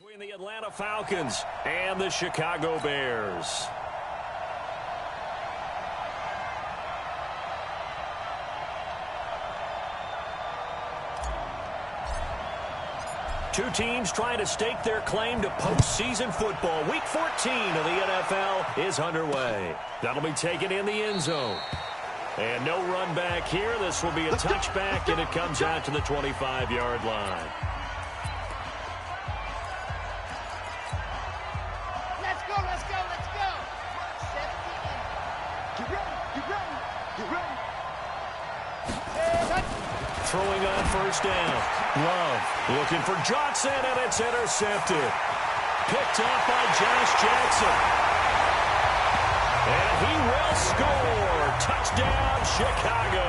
Between the Atlanta Falcons and the Chicago Bears. Two teams trying to stake their claim to postseason football. Week 14 of the NFL is underway. That'll be taken in the end zone. And no run back here. This will be a touchback, and it comes out to the 25-yard line. Let's go, let's go, let's go. Get ready, get ready, get ready. Throwing on first down. Love looking for Johnson, and it's intercepted. Picked up by Josh Jackson. And he will score. Touchdown, Chicago.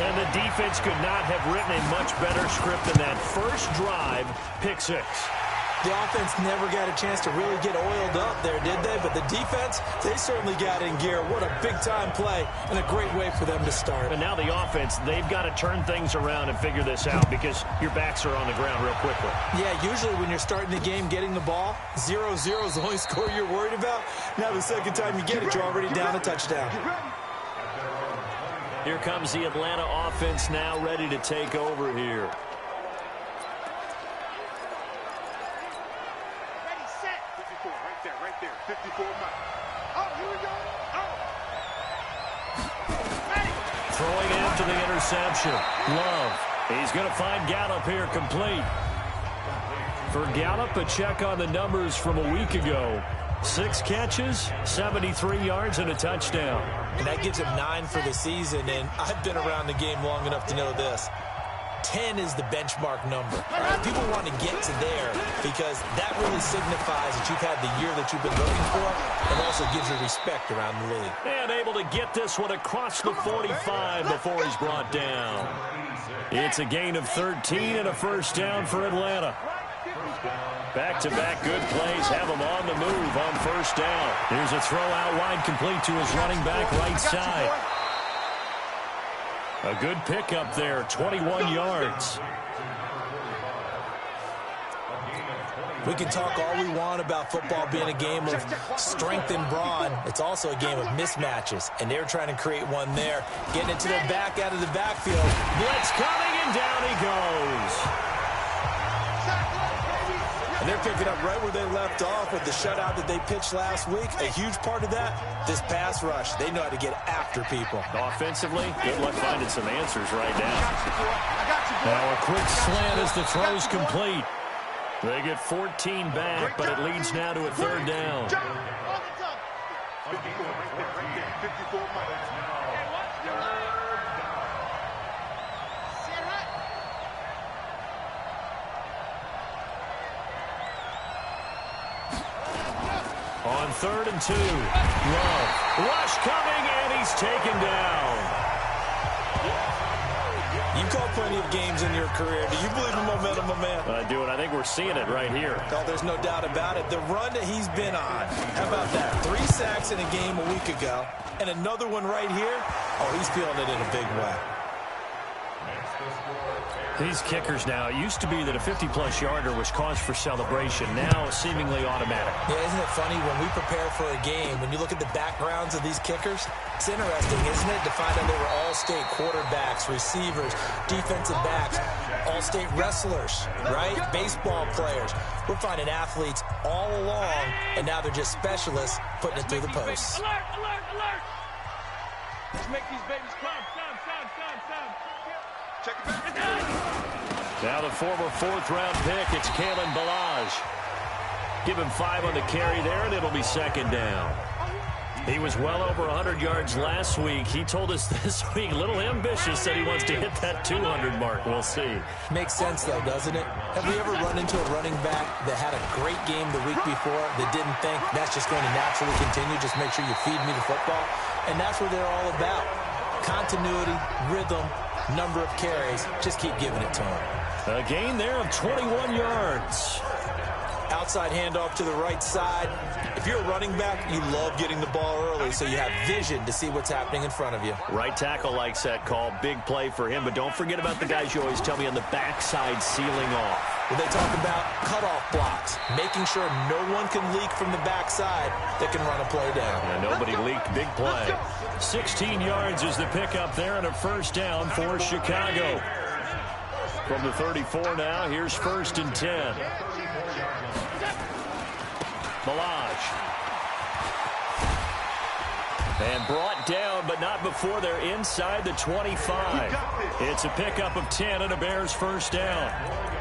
And the defense could not have written a much better script than that first drive, pick six. The offense never got a chance to really get oiled up there, did they? But the defense, they certainly got in gear. What a big-time play and a great way for them to start. And now the offense, they've got to turn things around and figure this out because your backs are on the ground real quickly. Yeah, usually when you're starting the game, getting the ball, 0-0 is the only score you're worried about. Now the second time you get it, you're already down a touchdown. Here comes the Atlanta offense now ready to take over here. Right there, 54 miles. Oh, here we go. Oh. Ready. Throwing after the interception. Love. He's going to find Gallup here complete. For Gallup, a check on the numbers from a week ago. 6 catches, 73 yards, and a touchdown. And that gives him 9 for the season, and I've been around the game long enough to know this. 10 is the benchmark number. Right? People want to get to there because that really signifies that you've had the year that you've been looking for and also gives you respect around the league. And able to get this one across the 45 before he's brought down. It's a gain of 13 and a first down for Atlanta. Back-to-back good plays have him on the move on first down. Here's a throw out wide complete to his running back right side. A good pickup there, 21 yards. We can talk all we want about football being a game of strength and brawn. It's also a game of mismatches, and they're trying to create one there. Getting it to their back out of the backfield. Blitz coming, and down he goes. And they're picking up right where they left off with the shutout that they pitched last week. A huge part of that, this pass rush. They know how to get after people. Offensively, good luck finding some answers right now. Now a quick slant as the throw's complete. They get 14 back, but it leads now to a third down. 54 miles. On 3rd and 2. Love. Rush coming, and he's taken down. You've called plenty of games in your career. Do you believe in momentum, my man? I do, and I think we're seeing it right here. Oh, there's no doubt about it. The run that he's been on. How about that? 3 sacks in a game a week ago, and another one right here. Oh, he's feeling it in a big way. These kickers now, it used to be that a 50-plus yarder was cause for celebration. Now seemingly automatic. Yeah, isn't it funny when we prepare for a game, when you look at the backgrounds of these kickers, it's interesting, isn't it, to find out they were all-state quarterbacks, receivers, defensive backs, all-state wrestlers, right? Baseball players. We're finding athletes all along, and now they're just specialists putting it through the posts. Alert, alert, alert. Let's make these babies come. Check it back. Now the former 4th-round pick, it's Kalen Ballage. Give him 5 on the carry there, and it'll be second down. He was well over 100 yards last week. He told us this week, a little ambitious, said he wants to hit that 200 mark. We'll see. Makes sense, though, doesn't it? Have we ever run into a running back that had a great game the week before that didn't think that's just going to naturally continue? Just make sure you feed me the football. And that's what they're all about. Continuity, rhythm, number of carries. Just keep giving it to him. A gain there of 21 yards. outside handoff to the right side. If you're a running back, you love getting the ball early so you have vision to see what's happening in front of you. Right tackle likes that call. Big play for him, but don't forget about the guys you always tell me on the backside sealing off. When they talk about cutoff blocks, making sure no one can leak from the backside that can run a play down. And nobody leaked. Big play. 16 yards is the pickup there and a first down for Chicago. From the 34 now, here's 1st and 10. Balaj. And brought down, but not before they're inside the 25. It's a pickup of 10 and a Bears first down.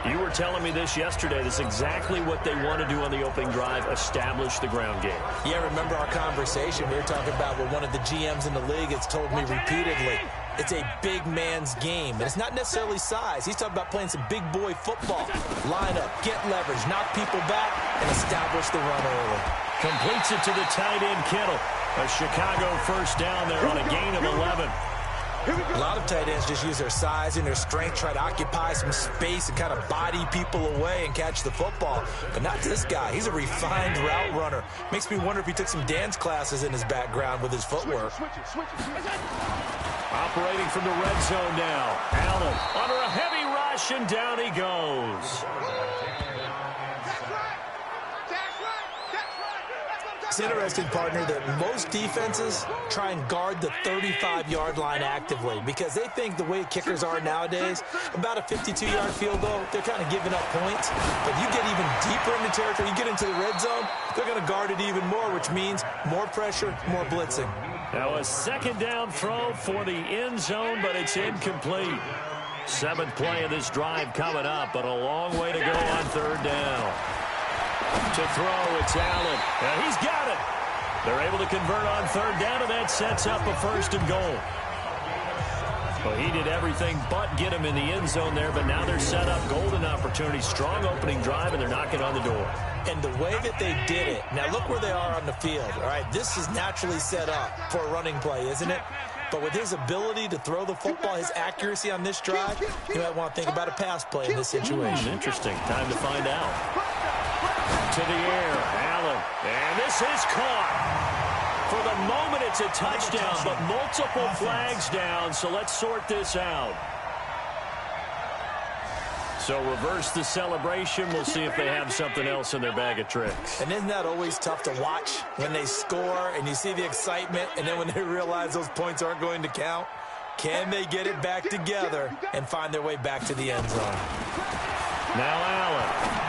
You were telling me this yesterday. This is exactly what they want to do on the opening drive, establish the ground game. Yeah, remember our conversation? We were talking about what one of the GMs in the league has told me repeatedly. It's a big man's game, and it's not necessarily size. He's talking about playing some big boy football. Line up, get leverage, knock people back, and establish the run early. Completes it to the tight end, Kittle. A Chicago first down there on a gain of 11. A lot of tight ends just use their size and their strength, try to occupy some space and kind of body people away and catch the football. But not this guy. He's a refined route runner. Makes me wonder if he took some dance classes in his background with his footwork. Operating from the red zone now. Allen under a heavy rush, and down he goes. It's interesting, partner, that most defenses try and guard the 35-yard line actively because they think the way kickers are nowadays, about a 52-yard field goal, they're kind of giving up points. But you get even deeper into territory, you get into the red zone, they're going to guard it even more, which means more pressure, more blitzing. Now a second down throw for the end zone, but it's incomplete. 7th play of this drive coming up, but a long way to go on 3rd down. To throw, it's Allen. And he's got it. They're able to convert on 3rd down, and that sets up a 1st and goal. Well, he did everything but get him in the end zone there, but now they're set up. Golden opportunity, strong opening drive, and they're knocking on the door. And the way that they did it, now look where they are on the field. All right, this is naturally set up for a running play, isn't it? But with his ability to throw the football, his accuracy on this drive, you might want to think about a pass play in this situation. Interesting. Time to find out. To the air, Allen. And this is caught. For the moment, it's a touchdown, but multiple flags down, so let's sort this out. So reverse the celebration. We'll see if they have something else in their bag of tricks. And isn't that always tough to watch when they score and you see the excitement, and then when they realize those points aren't going to count? Can they get it back together and find their way back to the end zone? Now Allen.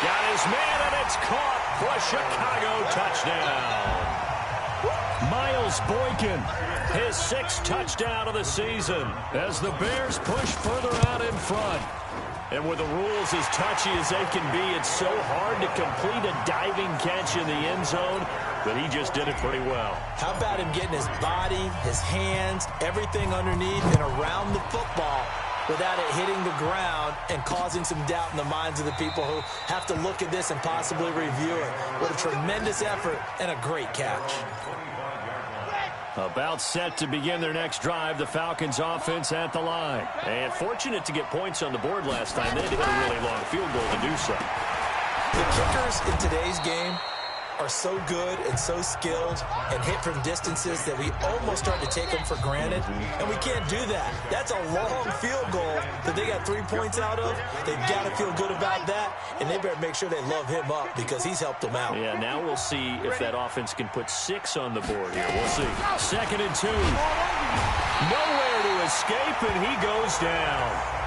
Got his man, and it's caught for a Chicago touchdown. Miles Boykin, his 6th touchdown of the season as the Bears push further out in front. And with the rules as touchy as they can be, it's so hard to complete a diving catch in the end zone, but he just did it pretty well. How about him getting his body, his hands, everything underneath and around the football without it hitting the ground and causing some doubt in the minds of the people who have to look at this and possibly review it. What a tremendous effort and a great catch. About set to begin their next drive, the Falcons offense at the line. And fortunate to get points on the board last time. They had to get a really long field goal to do so. The kickers in today's game are so good and so skilled and hit from distances that we almost start to take them for granted, and we can't do that. That's a long field goal that they got 3 points out of. They've got to feel good about that, and they better make sure they love him up because he's helped them out. Yeah, now we'll see if that offense can put 6 on the board here. We'll see. 2nd and 2. Nowhere to escape, and he goes down.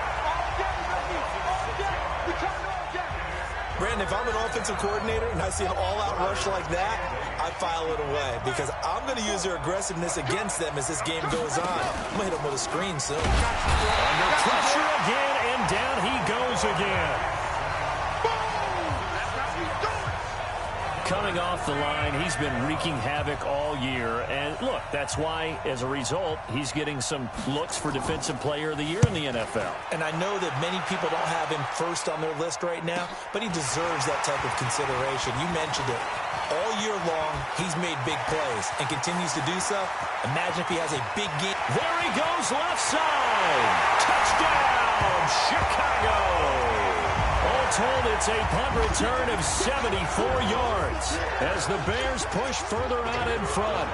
Brandon, if I'm an offensive coordinator and I see an all-out rush like that, I file it away because I'm going to use their aggressiveness against them as this game goes on. I'm going to hit them with a screen soon. Under pressure again, and down he goes again. Coming off the line, he's been wreaking havoc all year. And look, that's why, as a result, he's getting some looks for Defensive Player of the Year in the NFL. And I know that many people don't have him first on their list right now, but he deserves that type of consideration. You mentioned it. All year long, he's made big plays and continues to do so. Imagine if he has a big game. There he goes, left side. Touchdown, Chicago. told it's a punt return of 74 yards as the Bears push further out in front.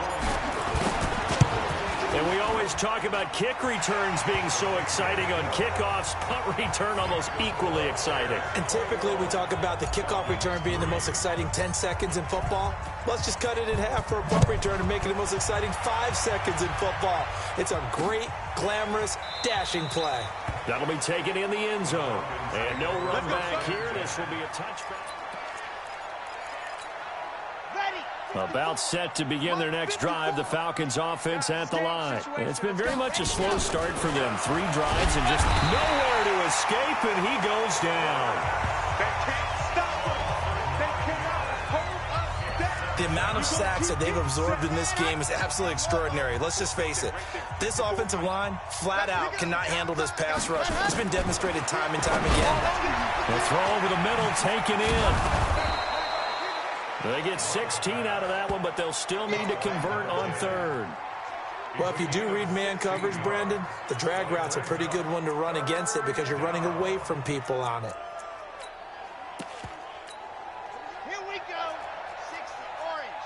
And we always talk about kick returns being so exciting on kickoffs. Punt return almost equally exciting. And typically we talk about the kickoff return being the most exciting 10 seconds in football. Let's just cut it in half for a punt return and make it the most exciting 5 seconds in football. It's a great, glamorous, dashing play. That'll be taken in the end zone. And no run back here. This will be a touchback. About set to begin their next drive, the Falcons offense at the line. And it's been very much a slow start for them. 3 drives and just nowhere to escape, and he goes down. The amount of sacks that they've absorbed in this game is absolutely extraordinary. Let's just face it. This offensive line, flat out, cannot handle this pass rush. It's been demonstrated time and time again. The throw over the middle taken in. They get 16 out of that one, but they'll still need to convert on third. Well, if you do read man coverage, Brandon, the drag route's a pretty good one to run against it because you're running away from people on it. Here we go. 60 orange.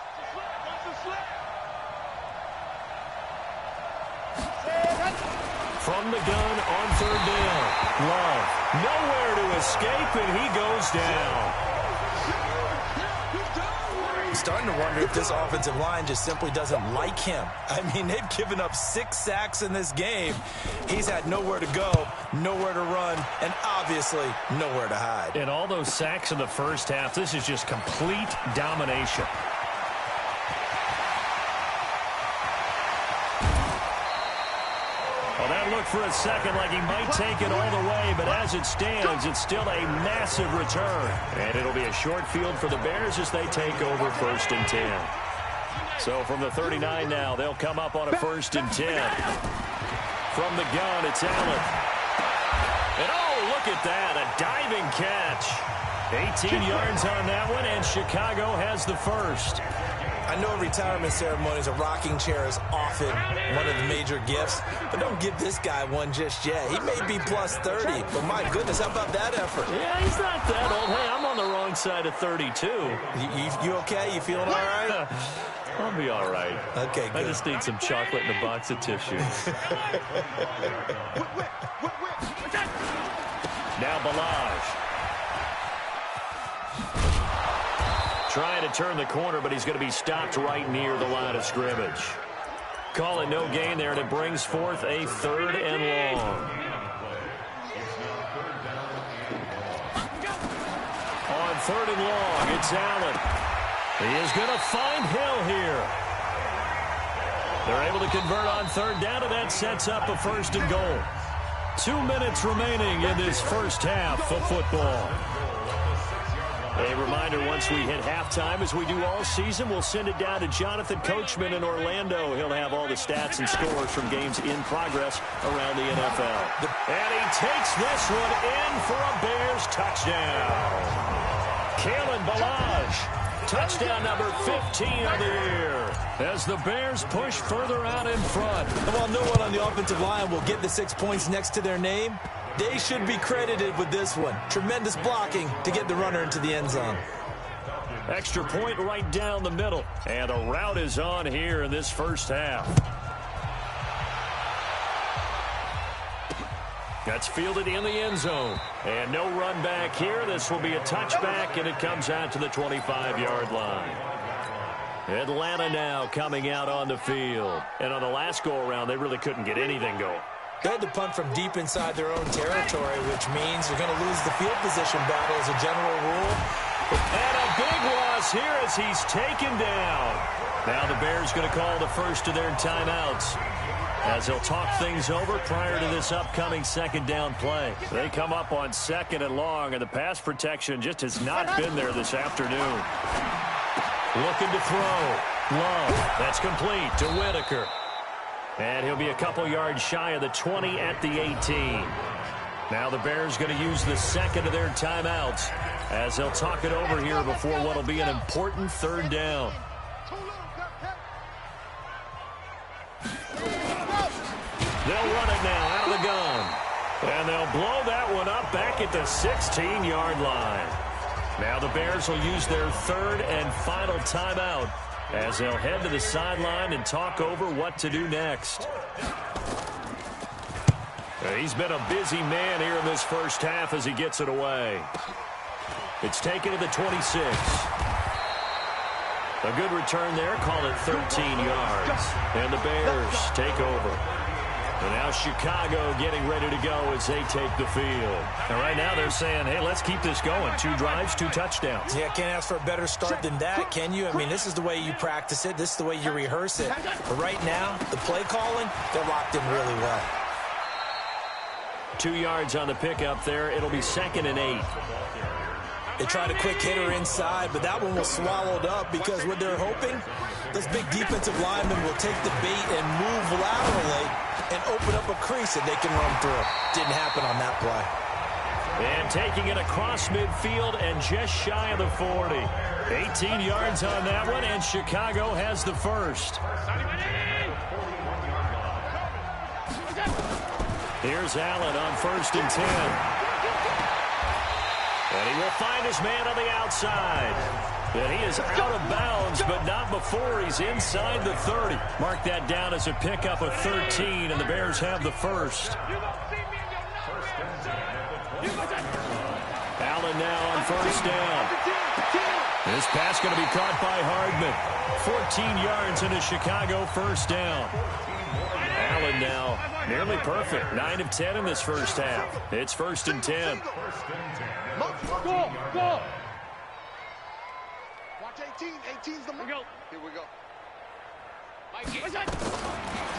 From the gun on third down. Love. Nowhere to escape, and he goes down. I'm starting to wonder if this offensive line just simply doesn't like him. I mean, they've given up 6 sacks in this game. He's had nowhere to go, nowhere to run, and obviously nowhere to hide. And all those sacks in the first half, this is just complete domination. Well, that looked for a second like he might take it all the way, but as it stands, it's still a massive return. And it'll be a short field for the Bears as they take over 1st and 10. So from the 39 now, they'll come up on a 1st and 10. From the gun, it's Allen. And oh, look at that, a diving catch. 18 yards on that one, and Chicago has the first. I know retirement ceremonies, a rocking chair is often one of the major gifts, but don't give this guy one just yet. He may be plus 30, but my goodness, how about that effort? Yeah, he's not that old. Hey, I'm on the wrong side of 32. You okay? You feeling all right? I'll be all right. Okay, good. I just need some chocolate and a box of tissues. Now Balaj. Trying to turn the corner, but he's going to be stopped right near the line of scrimmage. Call it no gain there, and it brings forth a 3rd and long. On 3rd and long, it's Allen. He is going to find Hill here. They're able to convert on 3rd down, and that sets up a 1st and goal. 2 minutes remaining in this first half of football. A reminder, once we hit halftime, as we do all season, we'll send it down to Jonathan Coachman in Orlando. He'll have all the stats and scores from games in progress around the NFL. And he takes this one in for a Bears touchdown. Kalen Balaj, touchdown number 15 of the year, as the Bears push further out in front. And while no one on the offensive line will get the 6 points next to their name, they should be credited with this one. Tremendous blocking to get the runner into the end zone. Extra point right down the middle. And a route is on here in this first half. That's fielded in the end zone. And no run back here. This will be a touchback, and it comes out to the 25-yard line. Atlanta now coming out on the field. And on the last go-around, they really couldn't get anything going. They had to punt from deep inside their own territory, which means you're going to lose the field position battle as a general rule. And a big loss here as he's taken down. Now the Bears going to call the first of their timeouts as they'll talk things over prior to this upcoming 2nd down play. They come up on 2nd and long, and the pass protection just has not been there this afternoon. Looking to throw. Love. That's complete to Whitaker. And he'll be a couple yards shy of the 20 at the 18. Now the Bears going to use the 2nd of their timeouts as they'll talk it over here before what will be an important 3rd down. They'll run it now out of the gun. And they'll blow that one up back at the 16-yard line. Now the Bears will use their third and final timeout as they'll head to the sideline and talk over what to do next. He's been a busy man here in this first half as he gets it away. It's taken to the 26. A good return there, call it 13 yards. And the Bears take over. And now Chicago getting ready to go as they take the field. And right now they're saying, hey, let's keep this going. 2 drives, 2 touchdowns. Yeah, can't ask for a better start than that, can you? I mean, this is the way you practice it. This is the way you rehearse it. But right now, the play calling, they're locked in really well. 2 yards on the pickup there. It'll be 2nd and 8. They tried a quick hitter inside, but that one was swallowed up because what they're hoping, those big defensive linemen will take the bait and move laterally and open up a crease that they can run through. Didn't happen on that play. And taking it across midfield and just shy of the 40. 18 yards on that one, and Chicago has the first. Here's Allen on 1st and 10. And he will find his man on the outside. And he is out of bounds, but not before he's inside the 30. Mark that down as a pickup of 13, and the Bears have the first. Allen now on 1st down. This pass going to be caught by Hardman. 14 yards in a Chicago 1st down. Allen now nearly perfect. 9 of 10 in this first half. It's 1st and 10. Go, go. Watch 18. 18's the go. Here we go.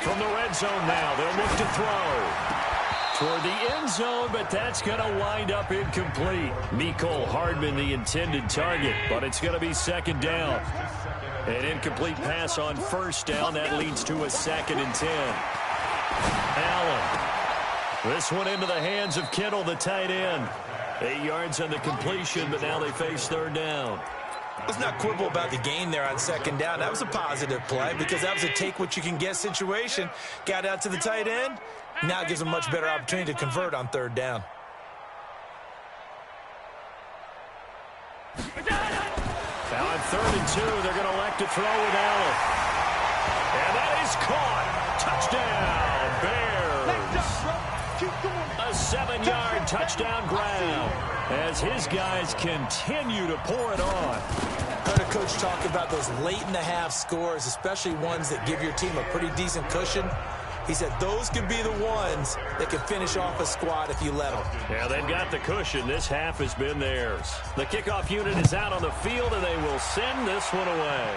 From the red zone now, they'll look to throw toward the end zone, but that's going to wind up incomplete. Mecole Hardman, the intended target, but it's going to be 2nd down. An incomplete pass on 1st down. That leads to a 2nd and 10. Allen. This one into the hands of Kittle, the tight end. 8 yards on the completion, but now they face 3rd down. Let's not quibble about the gain there on 2nd down. That was a positive play because that was a take-what-you-can-get situation. Got out to the tight end. Now it gives them a much better opportunity to convert on 3rd down. Now on 3rd and 2, they're going to elect to throw with Allen. And that is caught. Touchdown, Bears. A 7-yard touchdown grab as his guys continue to pour it on. Heard a coach talk about those late-in-the-half scores, especially ones that give your team a pretty decent cushion. He said those can be the ones that can finish off a squad if you let them. Yeah, they've got the cushion. This half has been theirs. The kickoff unit is out on the field, and they will send this one away.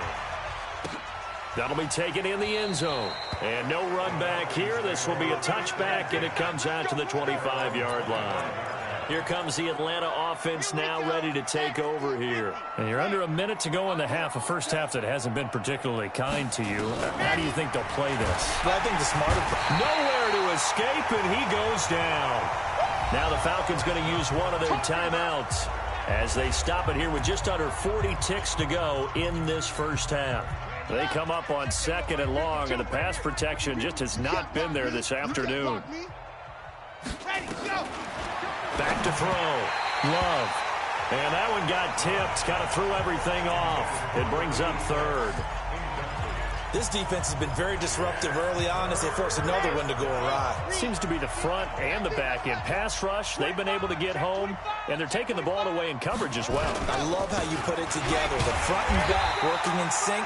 That'll be taken in the end zone. And no run back here. This will be a touchback, and it comes out to the 25-yard line. Here comes the Atlanta offense now ready to take over here. And you're under a minute to go in the half, a first half that hasn't been particularly kind to you. How do you think they'll play this? Well, I think the smarter play. Nowhere to escape, and he goes down. Now the Falcons going to use one of their timeouts as they stop it here with just under 40 ticks to go in this first half. They come up on 2nd and long, and the pass protection just has not been there this afternoon. Back to throw. Love. And that one got tipped. Kind of threw everything off. It brings up 3rd. This defense has been very disruptive early on as they force another one to go awry. Seems to be the front and the back end. Pass rush, they've been able to get home, and they're taking the ball away in coverage as well. I love how you put it together. The front and back working in sync,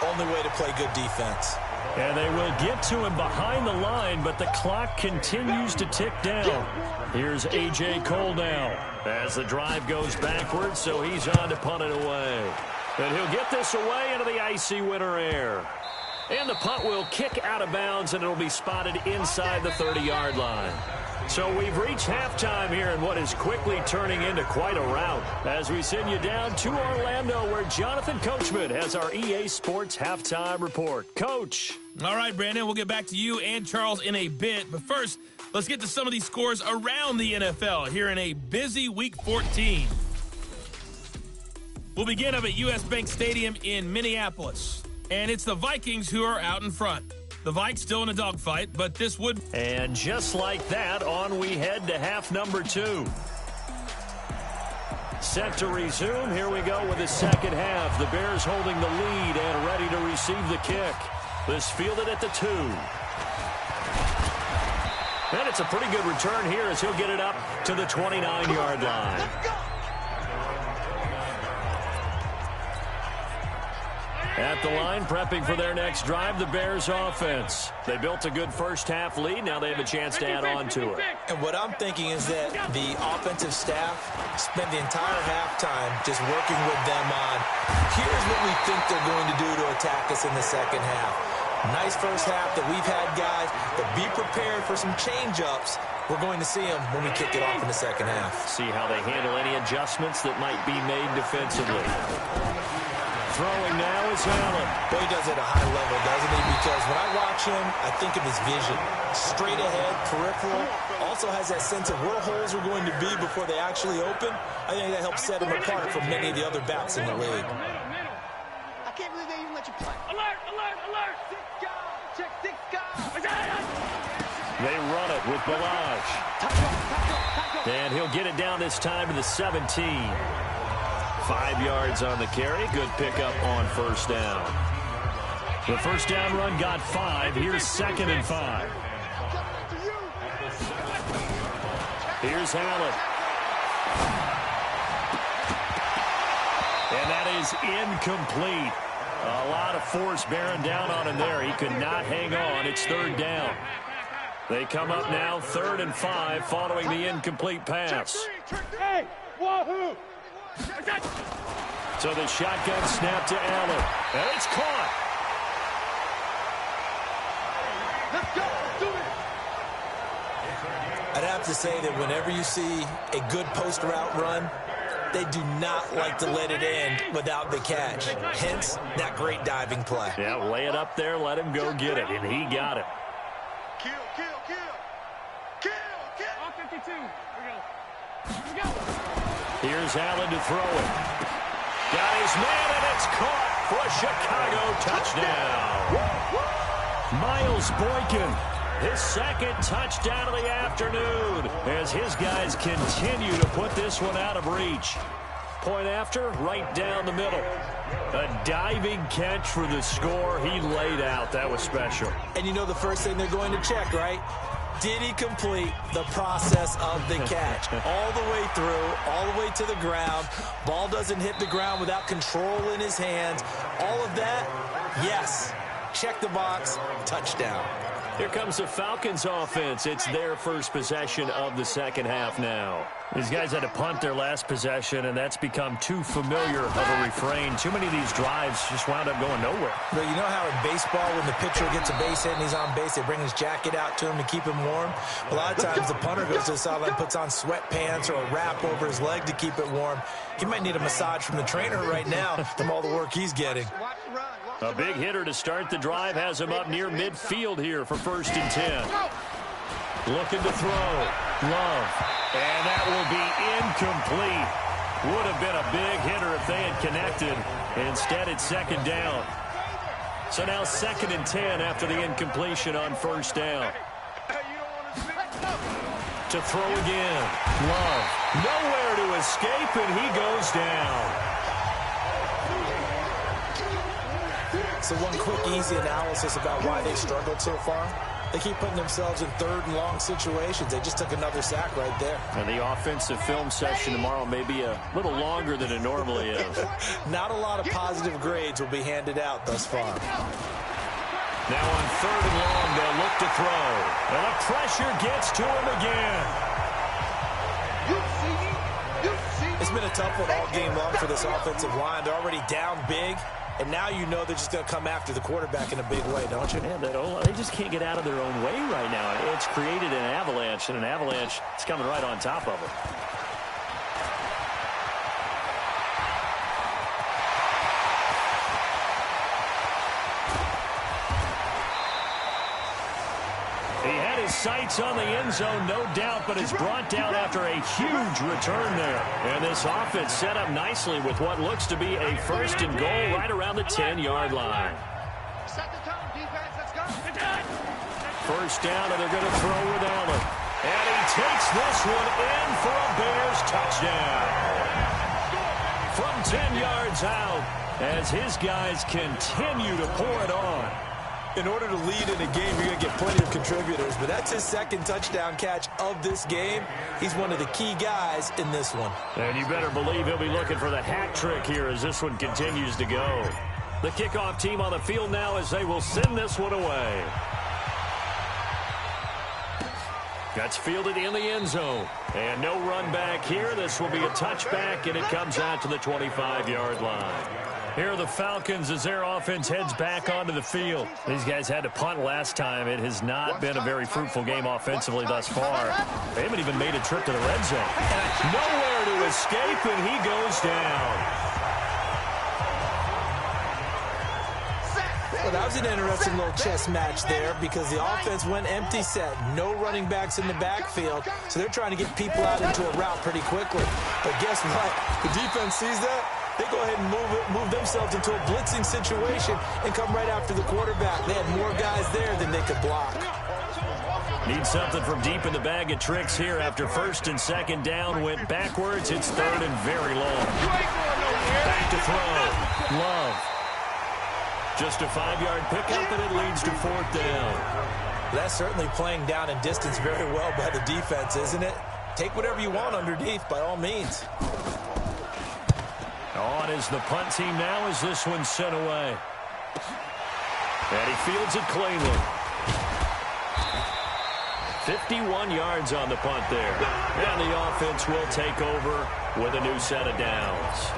only way to play good defense. And they will get to him behind the line, but the clock continues to tick down. Here's A.J. Cole now as the drive goes backwards, so he's on to punt it away. And he'll get this away into the icy winter air. And the punt will kick out of bounds, and it'll be spotted inside the 30-yard line. So we've reached halftime here in what is quickly turning into quite a rout as we send you down to Orlando where Jonathan Coachman has our EA Sports Halftime Report. Coach. All right, Brandon, we'll get back to you and Charles in a bit. But first, let's get to some of these scores around the NFL here in a busy Week 14. We'll begin up at U.S. Bank Stadium in Minneapolis. And it's the Vikings who are out in front. The Vikes still in a dogfight, but this would... And just like that, on we head to half number 2. Set to resume. Here we go with the second half. The Bears holding the lead and ready to receive the kick. This fielded at the 2. And it's a pretty good return here as he'll get it up to the 29-yard line. At the line, prepping for their next drive, the Bears offense. They built a good first-half lead. Now they have a chance to add on to it. And what I'm thinking is that the offensive staff spent the entire halftime just working with them on, here's what we think they're going to do to attack us in the second half. Nice first half that we've had, guys, but be prepared for some change-ups. We're going to see them when we kick it off in the second half. See how they handle any adjustments that might be made defensively. Throwing now is Allen. Boy, he does it at a high level, doesn't he? Because when I watch him, I think of his vision. Straight ahead, peripheral. Also has that sense of where holes are going to be before they actually open. I think that helps set him apart from many of the other backs in the league. I can't believe they even let you play. Alert, alert, alert. Check 6 guys. They run it with Balaj. And he'll get it down this time to the 17. 5 yards on the carry. Good pickup on first down. The first down run got 5. Here's 2nd and 5. Here's Allen. And that is incomplete. A lot of force bearing down on him there. He could not hang on. It's 3rd down. They come up now 3rd and 5 following the incomplete pass. Hey, wahoo! So the shotgun snap to Allen. And it's caught. Let's go. Do it. I'd have to say that whenever you see a good post route run, they do not like to let it end without the catch. Hence, that great diving play. Yeah, lay it up there, let him go get it, and he got it. Kill, kill, kill. Kill, kill. All 52. Here we go. Here's Allen to throw it. Got his man, and it's caught for a Chicago touchdown. Miles Boykin, his 2nd touchdown of the afternoon, as his guys continue to put this one out of reach. Point after, right down the middle. A diving catch for the score. He laid out. That was special. And you know the first thing they're going to check, right? Did he complete the process of the catch? All the way through, all the way to the ground. Ball doesn't hit the ground without control in his hands. All of that, yes. Check the box, touchdown. Here comes the Falcons offense. It's their first possession of the second half now. These guys had to punt their last possession, and that's become too familiar of a refrain. Too many of these drives just wound up going nowhere. But you know how in baseball, when the pitcher gets a base hit and he's on base, they bring his jacket out to him to keep him warm? A lot of times the punter goes to the sideline, puts on sweatpants or a wrap over his leg to keep it warm. He might need a massage from the trainer right now from all the work he's getting. A big hitter to start the drive has him up near midfield here for 1st and 10. Looking to throw. Love. And that will be incomplete. Would have been a big hitter if they had connected. Instead, it's 2nd down. So now 2nd and 10 after the incompletion on 1st down. To throw again. Love. Nowhere to escape, and he goes down. So one quick, easy analysis about why they struggled so far. They keep putting themselves in 3rd and long situations. They just took another sack right there. And the offensive film session tomorrow may be a little longer than it normally is. Not a lot of positive grades will be handed out thus far. Now on 3rd and long, they'll look to throw. And the pressure gets to him again. It's been a tough one all game long for this offensive line. They're already down big. And now you know they're just going to come after the quarterback in a big way, don't you? Yeah, they just can't get out of their own way right now. It's created an avalanche, and an avalanche is coming right on top of them. He had his sights on the end zone, no doubt, but is brought down after a huge return there. And this offense set up nicely with what looks to be a 1st and goal right around the 10-yard line. Set the tone, defense. Let's go. First down, and they're going to throw with Allen. And he takes this one in for a Bears touchdown. From 10 yards out, as his guys continue to pour it on. In order to lead in a game, you're going to get plenty of contributors, but that's his second touchdown catch of this game. He's one of the key guys in this one. And you better believe he'll be looking for the hat trick here as this one continues to go. The kickoff team on the field now as they will send this one away. That's fielded in the end zone. And no run back here. This will be a touchback, and it comes out to the 25-yard line. Here are the Falcons as their offense heads back onto the field. These guys had to punt last time. It has not been a very fruitful game offensively thus far. They haven't even made a trip to the red zone. Nowhere to escape, and he goes down. Well, that was an interesting little chess match there because the offense went empty set. No running backs in the backfield, so they're trying to get people out into a route pretty quickly. But guess what? The defense sees that. They go ahead and move themselves into a blitzing situation and come right after the quarterback. They had more guys there than they could block. Need something from deep in the bag of tricks here after first and second down went backwards. It's third and very long. Back to throw. Love. Just a 5-yard pickup, and it leads to fourth down. That's certainly playing down in distance very well by the defense, isn't it? Take whatever you want underneath, by all means. On is the punt team now as this one's sent away. And he fields it cleanly. 51 yards on the punt there. And the offense will take over with a new set of downs.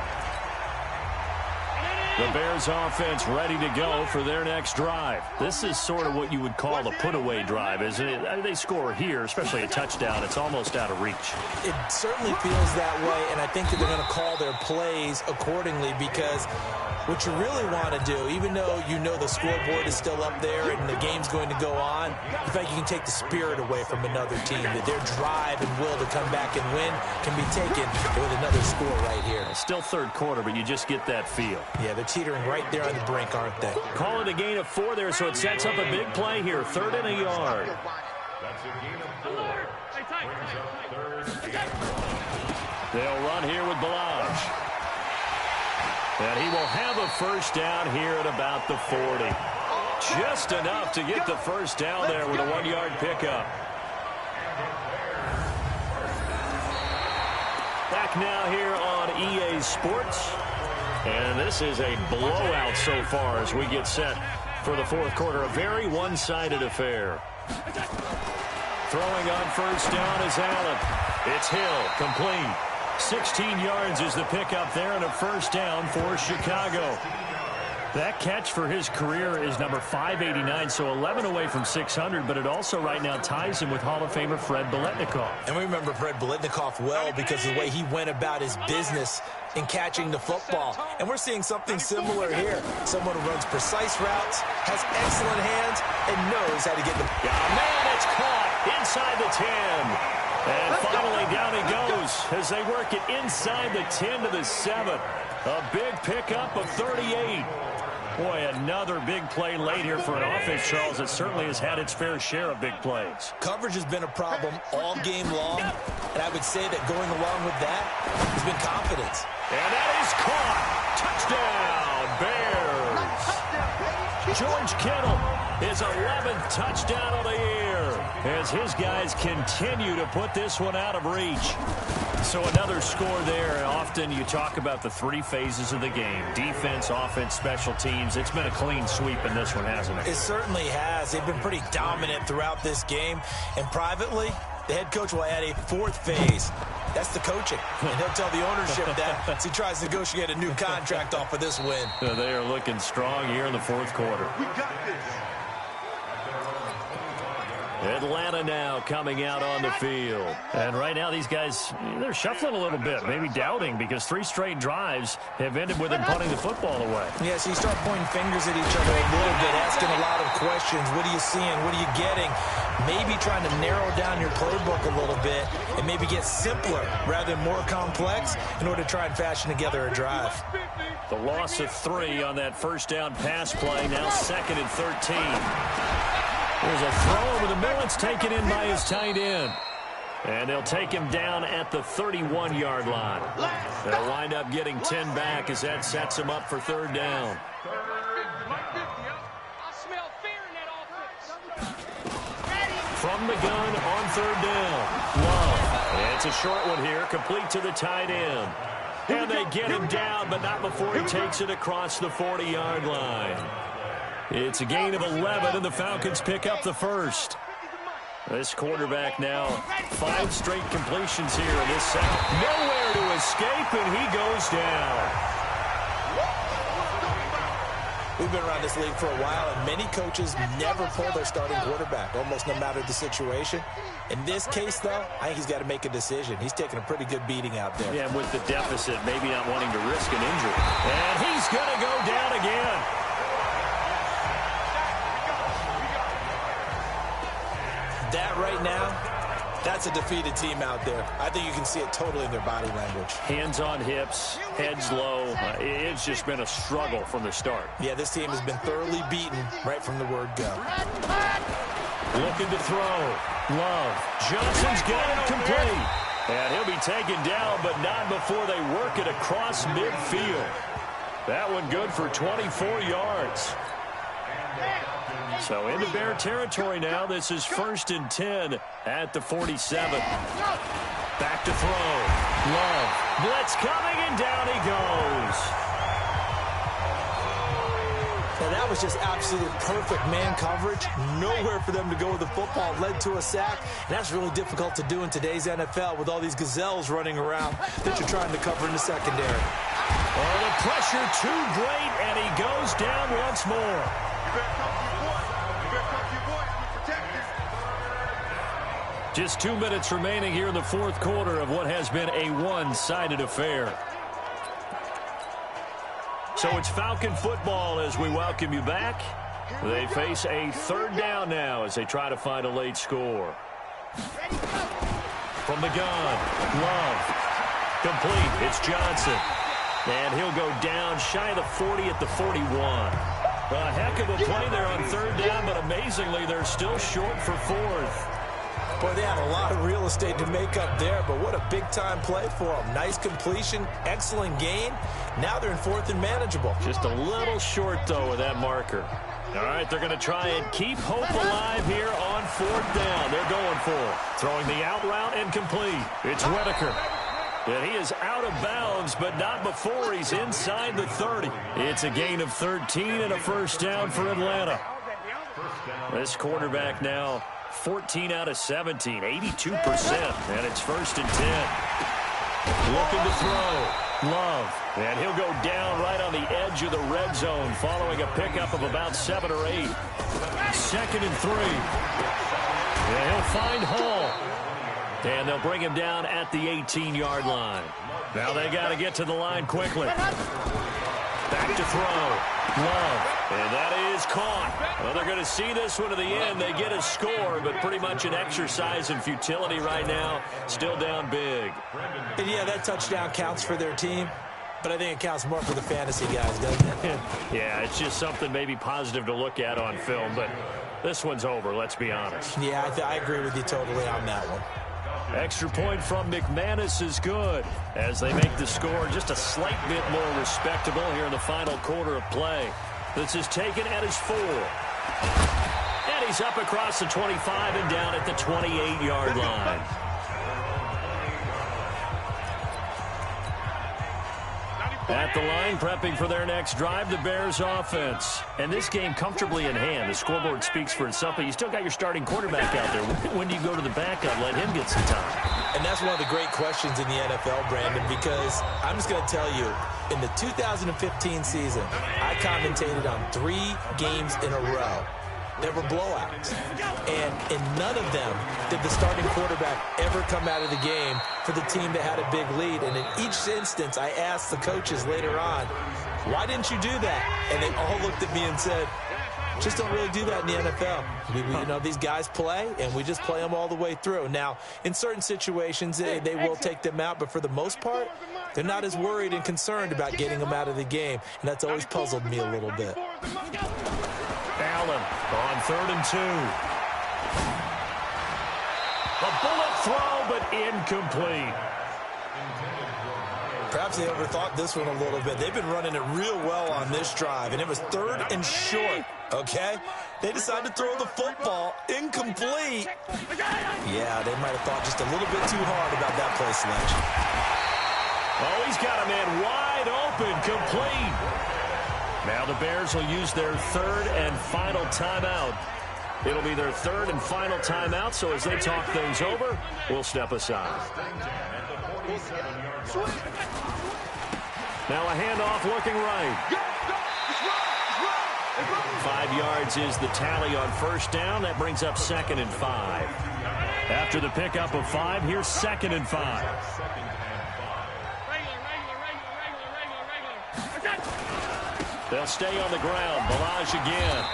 The Bears offense ready to go for their next drive. This is sort of what you would call a put-away drive, isn't it? They score here, especially a touchdown. It's almost out of reach. It certainly feels that way, and I think that they're going to call their plays accordingly because what you really want to do, even though you know the scoreboard is still up there and the game's going to go on, in fact, you can take the spirit away from another team, that their drive and will to come back and win can be taken with another score right here. Still third quarter, but you just get that feel. Yeah, they're teetering right there on the brink, aren't they? Call it a gain of 4 there, so it sets up a big play here. 3rd and a yard. That's a gain of 4. They'll run here with Balaj. And he will have a first down here at about the 40. Just enough to get the first down there with a 1-yard pickup. Back now here on EA Sports. And this is a blowout so far as we get set for the fourth quarter. A very one-sided affair. Throwing on first down is Allen. It's Hill, complete. 16 yards is the pickup there and a first down for Chicago. That catch for his career is number 589, so 11 away from 600, but it also right now ties him with Hall of Famer Fred Biletnikoff. And we remember Fred Biletnikoff well because of the way he went about his business in catching the football. And we're seeing something similar here. Someone who runs precise routes, has excellent hands, and knows how to get them. Yeah, man, it's caught inside the 10. And finally down he goes as they work it inside the 10 to the 7. A big pickup of 38. Boy, another big play late here for an offense, Charles, that certainly has had its fair share of big plays. Coverage has been a problem all game long, and I would say that going along with that has been confidence. And that is caught. Touchdown, Bears. George Kittle, his 11th touchdown of the year as his guys continue to put this one out of reach. So another score there. Often you talk about the 3 phases of the game. Defense, offense, special teams. It's been a clean sweep in this one, hasn't it? It certainly has. They've been pretty dominant throughout this game. And privately, the head coach will add a 4th phase. That's the coaching. And he'll tell the ownership that as he tries to negotiate a new contract off of this win. They are looking strong here in the fourth quarter. We got this. Atlanta now coming out on the field. And right now these guys, they're shuffling a little bit, maybe doubting, because 3 straight drives have ended with them punting the football away. Yeah, so you start pointing fingers at each other a little bit, asking a lot of questions. What are you seeing? What are you getting? Maybe trying to narrow down your playbook a little bit and maybe get simpler rather than more complex in order to try and fashion together a drive. The loss of 3 on that first down pass play, now 2nd and 13. There's a throw over the middle. It's taken in by his tight end. And they'll take him down at the 31-yard line. They'll wind up getting 10 back as that sets him up for third down. From the gun on third down. Love. It's a short one here, complete to the tight end. And they get him down, but not before he takes it across the 40-yard line. It's a gain of 11, and the Falcons pick up the first. This quarterback now 5 straight completions here in this second. Nowhere to escape, and he goes down. We've been around this league for a while, and many coaches never pull their starting quarterback, almost no matter the situation. In this case, though, I think he's got to make a decision. He's taking a pretty good beating out there. Yeah, with the deficit, maybe not wanting to risk an injury. And he's going to go down again. That right now, that's a defeated team out there. I think you can see it totally in their body language. Hands on hips, heads low. It's just been a struggle from the start. Yeah, this team has been thoroughly beaten right from the word go. Looking to throw. Love. Johnson's got it complete. And he'll be taken down, but not before they work it across midfield. That one good for 24 yards. So into Bear territory now. This is 1st and 10 at the 47. Back to throw. Love. Blitz coming, and down he goes. Now that was just absolute perfect man coverage. Nowhere for them to go with the football. Led to a sack. And that's really difficult to do in today's NFL with all these gazelles running around that you're trying to cover in the secondary. Oh, the pressure too great, and he goes down once more. Just 2 minutes remaining here in the fourth quarter of what has been a one-sided affair. So it's Falcon football as we welcome you back. They face a third down now as they try to find a late score. From the gun, Love. Complete, it's Johnson. And he'll go down shy of the 40 at the 41. A heck of a play there on third down, but amazingly, they're still short for fourth. Boy, they had a lot of real estate to make up there, but what a big-time play for them. Nice completion, excellent gain. Now they're in fourth and manageable. Just a little short, though, with that marker. All right, they're going to try and keep hope alive here on fourth down. They're going for it. Throwing the out route and complete. It's Whitaker. And he is out of bounds, but not before he's inside the 30. It's a gain of 13 and a first down for Atlanta. This quarterback now 14 out of 17, 82%, and it's 1st and 10. Looking to throw. Love. And he'll go down right on the edge of the red zone following a pickup of about 7 or 8. 2nd and 3. And he'll find Hall. And they'll bring him down at the 18-yard line. Now they got to get to the line quickly. Back to throw. Love. And that is caught. Well, they're going to see this one to the end. They get a score, but pretty much an exercise in futility right now. Still down big. And yeah, that touchdown counts for their team, but I think it counts more for the fantasy guys, doesn't it? Yeah, it's just something maybe positive to look at on film, but this one's over, let's be honest. Yeah, I agree with you totally on that one. Extra point from McManus is good as they make the score just a slight bit more respectable here in the final quarter of play. This is taken at his 4. And he's up across the 25 and down at the 28-yard line. At the line, prepping for their next drive, the Bears offense. And this game comfortably in hand. The scoreboard speaks for itself, but you still got your starting quarterback out there. When do you go to the backup, let him get some time? And that's one of the great questions in the NFL, Brandon, because I'm just going to tell you, in the 2015 season, I commentated on 3 games in a row. There were blowouts. And in none of them did the starting quarterback ever come out of the game for the team that had a big lead. And in each instance, I asked the coaches later on, why didn't you do that? And they all looked at me and said, just don't really do that in the NFL. You know, these guys play, and we just play them all the way through. Now, in certain situations, they will take them out, but for the most part, they're not as worried and concerned about getting them out of the game. And that's always puzzled me a little bit. Allen on 3rd and 2. A bullet throw, but incomplete. Perhaps they overthought this one a little bit. They've been running it real well on this drive, and it was 3rd and short, okay? They decided to throw the football incomplete. Yeah, they might have thought just a little bit too hard about that play selection. Oh, he's got a man wide open, complete. Now the Bears will use their 3rd and final timeout. It'll be their 3rd and final timeout, so as they talk things over, we'll step aside. Now a handoff looking right. 5 yards is the tally on 1st down. That brings up 2nd and 5. After the pickup of 5, here's 2nd and 5. They'll stay on the ground. Balaj again.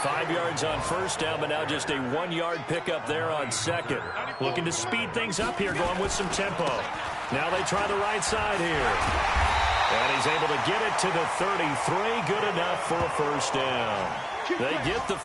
5 yards on 1st down, but now just a 1-yard pickup there on 2nd. Looking to speed things up here, going with some tempo. Now they try the right side here. And he's able to get it to the 33. Good enough for a 1st down. They get the